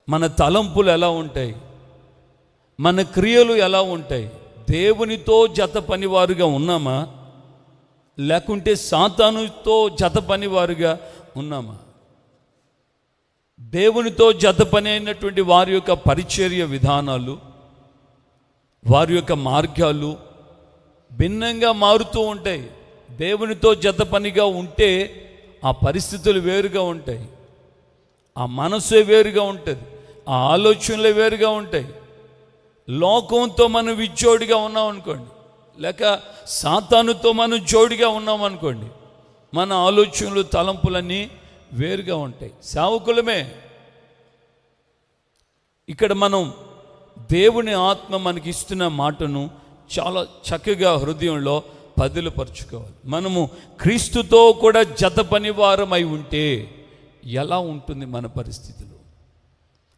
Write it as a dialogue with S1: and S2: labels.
S1: మన తలంపులు ఎలా ఉంటాయి, మన క్రియలు ఎలా ఉంటాయి? దేవునితో జత పనివారుగా ఉన్నామా, లేకుంటే సాతానుతో జత పనివారుగా ఉన్నామా? దేవునితో జత పని అయినటువంటి వారి యొక్క పరిచర్య విధానాలు, వారి యొక్క మార్గాలు భిన్నంగా మారుతూ ఉంటాయి. దేవునితో జత పనిగా ఉంటే ఆ పరిస్థితులు వేరుగా ఉంటాయి, ఆ మనసు వేరుగా ఉంటుంది, ఆ ఆలోచనలు వేరుగా ఉంటాయి. లోకంతో మనం విచ్చోడిగా ఉన్నాం అనుకోండి, లేక సాతానుతో మనం జోడిగా ఉన్నాం అనుకోండి, మన ఆలోచనలు తలంపులన్నీ వేరుగా ఉంటాయి. సేవకులమే. ఇక్కడ మనం దేవుని ఆత్మ మనకి ఇస్తున్న మాటను చాలా చక్కగా హృదయంలో పదిలపరుచుకోవాలి. మనము క్రీస్తుతో కూడా జత పనివారమై ఉంటే ఎలా ఉంటుంది మన పరిస్థితి?